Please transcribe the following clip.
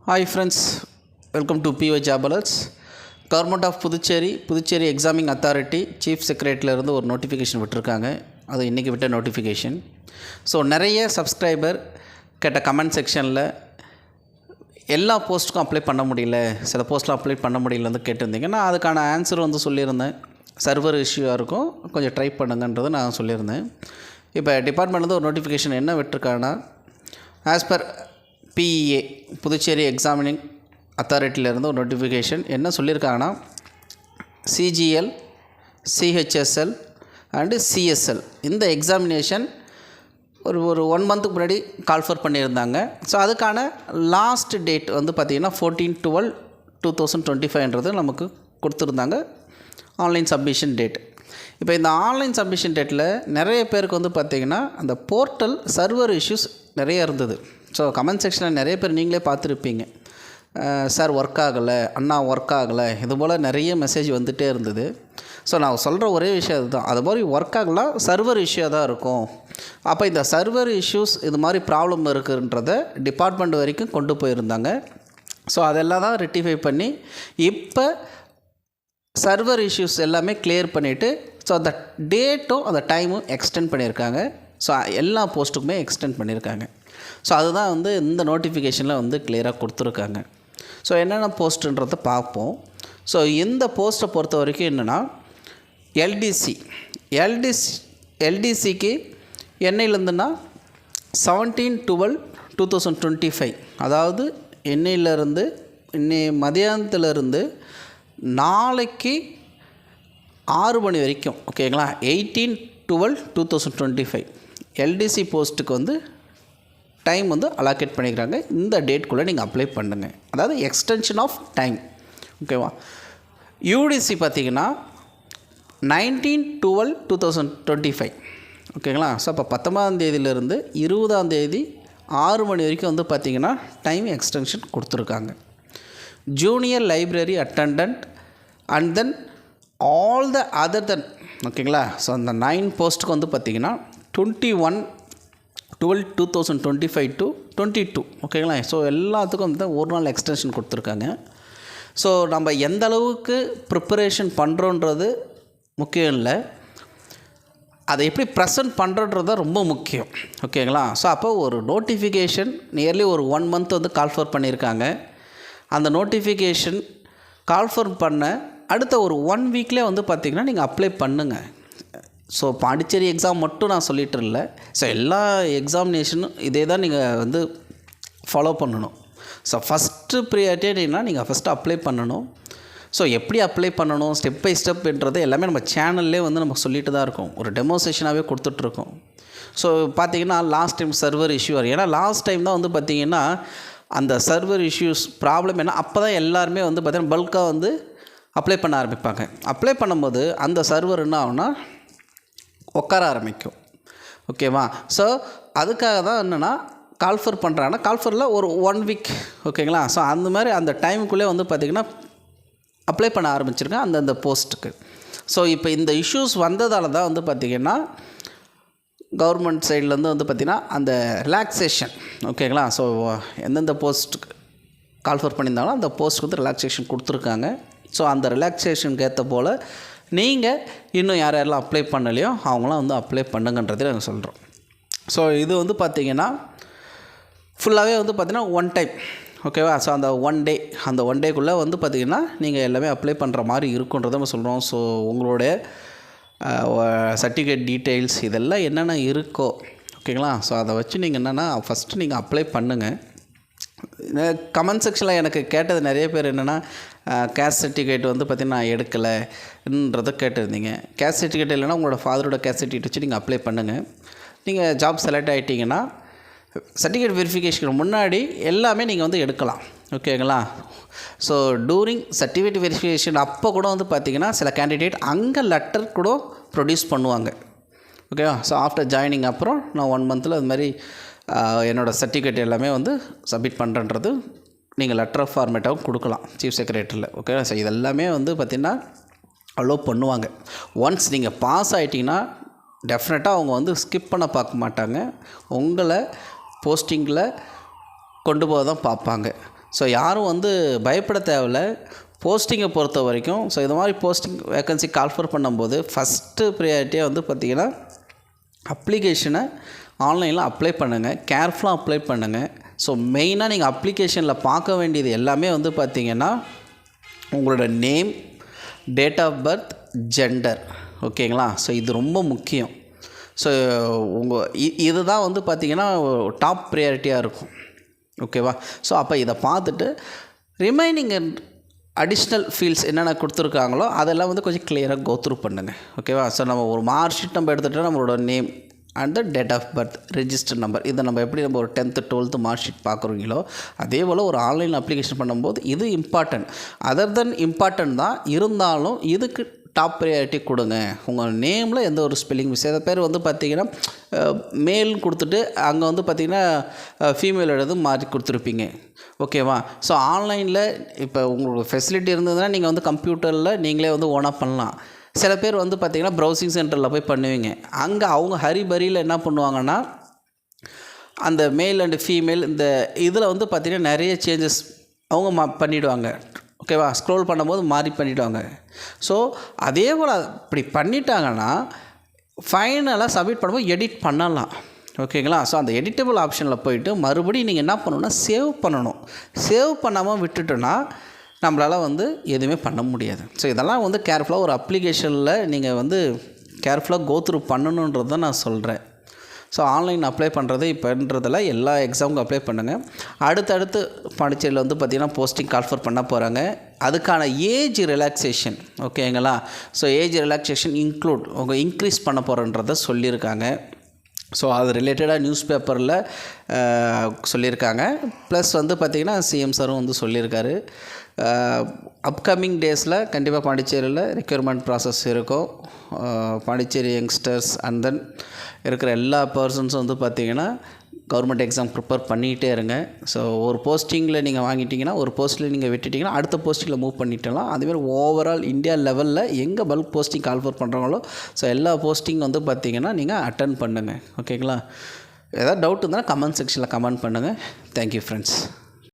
Hi friends, welcome to PY Job Alerts. Government of Puducherry examining authority chief செக்ரட்டரியிலேருந்து ஒரு notification விட்டுருக்காங்க. அது இன்றைக்கி விட்ட நோட்டிஃபிகேஷன். ஸோ நிறைய சப்ஸ்கிரைபர் கேட்ட கமெண்ட் செக்ஷனில் எல்லா போஸ்ட்டுக்கும் அப்ளை பண்ண முடியல, சில போஸ்ட்லாம் அப்ளை பண்ண முடியலன்னு கேட்டிருந்தீங்க. நான் அதுக்கான ஆன்சர் சொல்லியிருந்தேன். சர்வர் இஷ்யூவாக இருக்கும், கொஞ்சம் ட்ரை பண்ணுங்கன்றது நான் சொல்லியிருந்தேன். இப்போ டிபார்ட்மெண்ட்லேருந்து ஒரு நோட்டிஃபிகேஷன் என்ன விட்டுருக்காங்கன்னா, as per PEA Puducherry examining அத்தாரிட்டியிலேருந்து ஒரு நோட்டிஃபிகேஷன் என்ன சொல்லியிருக்காங்கன்னா, CGL, CHSL அண்டு CSL இந்த எக்ஸாமினேஷன் ஒரு 1 மந்த்துக்கு முன்னாடி கால்ஃபர் பண்ணியிருந்தாங்க. ஸோ அதுக்கான லாஸ்ட் டேட் பார்த்திங்கன்னா 14/12/2025 நமக்கு கொடுத்துருந்தாங்க ஆன்லைன் சப்மிஷன் டேட். இப்போ இந்த ஆன்லைன் சப்மிஷன் டேட்டில் நிறைய பேருக்கு பார்த்திங்கன்னா அந்த போர்ட்டல் சர்வர் இஷ்யூஸ் நிறைய இருந்தது. ஸோ கமெண்ட் செக்ஷனில் நிறைய பேர் நீங்களே பார்த்துருப்பீங்க, சார் ஒர்க் ஆகலை, அண்ணா ஒர்க் ஆகலை, இது போல் நிறைய மெசேஜ் வந்துகிட்டே இருந்தது. ஸோ நான் சொல்கிற ஒரே விஷயம் அதுதான், அது மாதிரி ஒர்க் ஆகலாம் சர்வர் இஷ்யூவாக தான் இருக்கும். அப்போ இந்த சர்வர் இஷ்யூஸ் இது மாதிரி ப்ராப்ளம் இருக்குன்றத டிபார்ட்மெண்ட் வரைக்கும் கொண்டு போயிருந்தாங்க. ஸோ அதெல்லாம் தான் ரெக்டிஃபை பண்ணி இப்போ சர்வர் இஷ்யூஸ் எல்லாமே கிளியர் பண்ணிவிட்டு, ஸோ அந்த டேட்டும் அந்த டைமும் எக்ஸ்டெண்ட் பண்ணியிருக்காங்க. ஸோ எல்லா போஸ்ட்டுக்குமே எக்ஸ்டெண்ட் பண்ணியிருக்காங்க. ஸோ அதுதான் இந்த நோட்டிஃபிகேஷனில் கிளியராக கொடுத்துருக்காங்க. ஸோ என்னென்ன போஸ்ட்டுன்றதை பார்ப்போம். ஸோ இந்த போஸ்ட்டை பொறுத்த வரைக்கும் என்னென்னா, எல்டிசிக்கு என்னையிலேருந்துன்னா 17/12/2025, அதாவது இன்னையிலேருந்து மதியானத்துலேருந்து நாளைக்கு 6 மணி வரைக்கும், ஓகேங்களா, 18/12/2025 எல்டிசி போஸ்ட்டுக்கு டைம் அலாக்கேட் பண்ணிக்கிறாங்க. இந்த டேட்குள்ளே நீங்கள் அப்ளை பண்ணுங்கள், அதாவது எக்ஸ்டென்ஷன் ஆஃப் டைம், ஓகேவா. யூடிசி பார்த்திங்கன்னா 19/12/2025, ஓகேங்களா. ஸோ அப்போ 19ஆம் தேதியிலேருந்து 20ஆம் தேதி 6 மணி வரைக்கும் பார்த்திங்கன்னா டைம் எக்ஸ்டென்ஷன் கொடுத்துருக்காங்க. Junior library attendant and then all the other then, ஓகேங்களா. ஸோ அந்த 9 போஸ்ட்டுக்கு பார்த்திங்கன்னா 21/12/2025 to 22, ஓகேங்களா. ஸோ எல்லாத்துக்கும் ஒரு நாள் எக்ஸ்டென்ஷன் கொடுத்துருக்காங்க. ஸோ நம்ம எந்த அளவுக்கு ப்ரிப்பரேஷன் பண்ணுறோன்றது முக்கியம் இல்லை, அதை எப்படி ப்ரெசென்ட் பண்ணுறன்றது தான் ரொம்ப முக்கியம், ஓகேங்களா. ஸோ அப்போ ஒரு நோட்டிஃபிகேஷன் நியர்லி ஒரு 1 மந்த் கால்ஃபர் பண்ணியிருக்காங்க. அந்த நோட்டிஃபிகேஷன் கால்ஃபர் பண்ண அடுத்த ஒரு 1 வீக்லேயே பார்த்திங்கன்னா நீங்கள் அப்ளை பண்ணுங்கள். ஸோ பாண்டிச்சேரி எக்ஸாம் மட்டும் நான் சொல்லிட்டு இல்லை, ஸோ எல்லா எக்ஸாமினேஷனும் இதே தான் நீங்கள் ஃபாலோ பண்ணணும். ஸோ ஃபஸ்ட்டு ப்ரியாரிட்டினா நீங்கள் ஃபஸ்ட்டு அப்ளை பண்ணணும். ஸோ எப்படி அப்ளை பண்ணணும், ஸ்டெப் பை ஸ்டெப்ன்றது எல்லாமே நம்ம சேனல்லே நம்ம சொல்லிட்டு தான் இருக்கோம், ஒரு டெமோ செஷனாகவே கொடுத்துட்ருக்கோம். ஸோ பார்த்திங்கன்னா லாஸ்ட் டைம் சர்வர் இஷ்யூ வரும், ஏன்னா லாஸ்ட் டைம் தான் பார்த்திங்கன்னா அந்த சர்வர் இஷ்யூஸ் ப்ராப்ளம் என்ன, அப்போ தான் எல்லாருமே பார்த்திங்கன்னா பல்காக அப்ளை பண்ண ஆரம்பிப்பாங்க. அப்ளை பண்ணும்போது அந்த சர்வர் என்ன ஆகுனா உட்கார ஆரம்பிக்கும், ஓகேவா. ஸோ அதுக்காக தான் என்னென்னா கால்ஃபர் பண்ணுறாங்கன்னா கால்ஃபரில் ஒரு 1 வீக், ஓகேங்களா. ஸோ அந்த மாதிரி அந்த டைமுக்குள்ளே பார்த்திங்கன்னா அப்ளை பண்ண ஆரம்பிச்சிருக்கேன் அந்தந்த போஸ்ட்டுக்கு. ஸோ இப்போ இந்த இஷ்யூஸ் வந்ததால் தான் பார்த்திங்கன்னா கவர்மெண்ட் சைட்லேருந்து பார்த்திங்கன்னா அந்த ரிலாக்ஸேஷன், ஓகேங்களா. ஸோ எந்தெந்த போஸ்ட்டுக்கு கால்ஃபர் பண்ணியிருந்தாலும் அந்த போஸ்ட்டுக்கு ரிலாக்ஸேஷன் கொடுத்துருக்காங்க. ஸோ அந்த ரிலாக்ஸேஷனுக்கு ஏற்ற போல் நீங்கள் இன்னும் யாரெல்லாம் அப்ளை பண்ணலையோ அவங்களாம் அப்ளை பண்ணுங்கன்றதை நாங்கள் சொல்கிறோம். ஸோ இது பார்த்திங்கன்னா ஃபுல்லாகவே பார்த்திங்கன்னா 1 டைம், ஓகேவா. ஸோ அந்த 1 டே, அந்த 1 டேக்குள்ளே பார்த்திங்கன்னா நீங்கள் எல்லாமே அப்ளை பண்ணுற மாதிரி இருக்குன்றதை நம்ம சொல்கிறோம். ஸோ உங்களுடைய சர்டிஃபிகேட் டீட்டெயில்ஸ் இதெல்லாம் என்னென்ன இருக்கோ, ஓகேங்களா. ஸோ அதை வச்சு நீங்கள் என்னென்னா ஃபஸ்ட்டு நீங்கள் அப்ளை பண்ணுங்கள். கமெண்ட் செக்ஷனில் எனக்கு கேட்டது நிறைய பேர் என்னென்னா, கேஸ்ட் சர்டிஃபிகேட் பார்த்திங்கன்னா நான் எடுக்கலைன்றதை கேட்டிருந்தீங்க. கேஸ்ட் சர்டிஃபிகேட் இல்லைனா உங்களோட ஃபாதரோட கேஸ்ட் சர்டிஃபிகேட் வச்சு நீங்கள் அப்ளை பண்ணுங்கள். நீங்கள் ஜாப் செலக்ட் ஆகிட்டிங்கன்னா சர்டிஃபிகேட் வெரிஃபிகேஷனுக்கு முன்னாடி எல்லாமே நீங்கள் எடுக்கலாம், ஓகேங்களா. ஸோ டூரிங் சர்டிஃபிகேட் வெரிஃபிகேஷன் அப்போ கூட பார்த்திங்கன்னா சில கேண்டிடேட் அங்கே லெட்டர் கூட ப்ரொடியூஸ் பண்ணுவாங்க, ஓகேவா. ஸோ ஆஃப்டர் ஜாயினிங் அப்புறம் நான் 1 மந்தில் அது மாதிரி என்னோடய சர்டிஃபிகேட் எல்லாமே சப்மிட் பண்ணுறன்றது நீங்கள் லெட்டர் ஆஃப் ஃபார்மேட்டாகவும் கொடுக்கலாம் சீஃப் செக்ரட்டரியில், ஓகே. ஸோ இதெல்லாமே பார்த்திங்கன்னா அலோவ் பண்ணுவாங்க. ஒன்ஸ் நீங்கள் பாஸ் ஆகிட்டிங்கன்னா டெஃபினட்டாக அவங்க ஸ்கிப் பண்ண பார்க்க மாட்டாங்க, உங்களை போஸ்டிங்கில் கொண்டு போக தான் பார்ப்பாங்க. ஸோ யாரும் வந்து பயப்பட தேவையில்ல. போஸ்டிங்கை பொறுத்த வரைக்கும் ஸோ இது மாதிரி போஸ்டிங் வேக்கன்சி கால்ஃபர் பண்ணும்போது ஃபஸ்ட்டு ப்ரியாரிட்டியாக வந்து பார்த்திங்கன்னா அப்ளிகேஷனை ஆன்லைனில் அப்ளை பண்ணுங்கள், கேர்ஃபுல்லாக அப்ளை பண்ணுங்கள். ஸோ மெயினாக நீங்கள் அப்ளிகேஷனில் பார்க்க வேண்டியது எல்லாமே வந்து பார்த்திங்கன்னா உங்களோட name, date of birth, gender. ஓகேங்களா? ஸோ இது ரொம்ப முக்கியம். ஸோ இது தான் வந்து பார்த்திங்கன்னா டாப் ப்ரியாரிட்டியாக இருக்கும். ஓகேவா? ஸோ அப்போ இதை பார்த்துட்டு ரிமைனிங் அடிஷ்னல் ஃபீல்ட்ஸ் என்னென்ன கொடுத்துருக்காங்களோ அதெல்லாம் வந்து கொஞ்சம் கிளியராக கோத்ரூ பண்ணுங்கள். ஓகேவா? ஸோ நம்ம ஒரு மார்க் ஷீட் நம்ம எடுத்துகிட்டோம், நம்மளோட name and the date of birth, register number, இதை நம்ம எப்படி நம்ம ஒரு 10th 12th மார்க் ஷீட் பார்க்குறீங்களோ அதே போல் ஒரு ஆன்லைன் அப்ளிகேஷன் பண்ணும்போது இது இம்பார்ட்டன்ட். அதர் தென் இம்பார்ட்டன்ட் தான், இருந்தாலும் இதுக்கு டாப் ப்ரையாரிட்டி கொடுங்க. உங்கள் நேமில் எந்த ஒரு ஸ்பெல்லிங் மிஸ். சில பேர் வந்து பார்த்திங்கன்னா மேல்னு கொடுத்துட்டு அங்கே வந்து பார்த்திங்கன்னா ஃபீமேல் எழுது மாற்றி கொடுத்துருப்பீங்க. ஓகேவா? ஸோ ஆன்லைனில் இப்போ உங்களுக்கு ஃபெசிலிட்டி இருந்ததுன்னா நீங்கள் வந்து கம்ப்யூட்டரில் நீங்களே வந்து ஓனாக பண்ணலாம். சில பேர் வந்து பார்த்திங்கன்னா ப்ரௌசிங் சென்டரில் போய் பண்ணுவீங்க. அங்கே அவங்க ஹரிபரியில் என்ன பண்ணுவாங்கன்னா அந்த மேல் அண்டு ஃபீமேல் இந்த இதில் வந்து பார்த்திங்கன்னா நிறைய சேஞ்சஸ் அவங்க பண்ணிவிடுவாங்க. ஓகேவா? ஸ்க்ரோல் பண்ணும்போது மாறி பண்ணிவிடுவாங்க. ஸோ அதே போல் இப்படி பண்ணிட்டாங்கன்னா ஃபைனலாக சப்மிட் பண்ணும்போது எடிட் பண்ணலாம். ஓகேங்களா? ஸோ அந்த எடிட்டபிள் ஆப்ஷனில் போய்ட்டு மறுபடியும் நீங்கள் என்ன பண்ணணும்னா சேவ் பண்ணணும். சேவ் பண்ணாமல் விட்டுட்டோன்னா நம்மளால் வந்து எதுவுமே பண்ண முடியாது. ஸோ இதெல்லாம் வந்து கேர்ஃபுல்லாக ஒரு அப்ளிகேஷனில் நீங்கள் வந்து கேர்ஃபுல்லாக கோத்ரூ பண்ணணுன்றது தான் நான் சொல்கிறேன். ஸோ ஆன்லைன் அப்ளை பண்ணுறது இப்போன்றதில் எல்லா எக்ஸாமுக்கும் அப்ளை பண்ணுங்கள். அடுத்தடுத்து பாண்டிச்சேரியில் வந்து பார்த்திங்கன்னா போஸ்டிங் கால்ஃபர் பண்ண போகிறாங்க. அதுக்கான ஏஜ் ரிலாக்ஸேஷன். ஓகேங்களா? ஸோ ஏஜ் ரிலாக்ஸேஷன் உங்கள் இன்க்ரீஸ் பண்ண போகிறன்றதை சொல்லியிருக்காங்க. ஸோ அது ரிலேட்டடாக நியூஸ் பேப்பரில் சொல்லியிருக்காங்க. ப்ளஸ் வந்து பார்த்திங்கன்னா சிஎம் சாரும் வந்து சொல்லியிருக்காரு. அப்கமிங் டேஸில் கண்டிப்பாக பாண்டிச்சேரியில் ரெக்யூர்மெண்ட் ப்ராசஸ் இருக்கும். பாண்டிச்சேரி யங்ஸ்டர்ஸ் அண்ட் தென் இருக்கிற எல்லா பர்சன்ஸும் வந்து பார்த்திங்கன்னா கவர்மெண்ட் எக்ஸாம் ப்ரிப்பேர் பண்ணிகிட்டே இருங்க. ஸோ ஒரு போஸ்டிங்கில் நீங்கள் வாங்கிட்டிங்கன்னா ஒரு போஸ்ட்டில் நீங்கள் விட்டுட்டிங்கன்னா அடுத்த போஸ்டிங்கில் மூவ் பண்ணிட்டலாம். அதுமாதிரி ஓவரால் இந்தியா லெவலில் எங்கே பல்க் போஸ்டிங் கால்ஃபர் பண்ணுறாங்களோ ஸோ எல்லா போஸ்டிங் வந்து பார்த்திங்கன்னா நீங்கள் அட்டன் பண்ணுங்கள். ஓகேங்களா? ஏதாவது டவுட் இருந்தால் கமெண்ட் செக்ஷனில் கமெண்ட் பண்ணுங்கள். Thank you friends.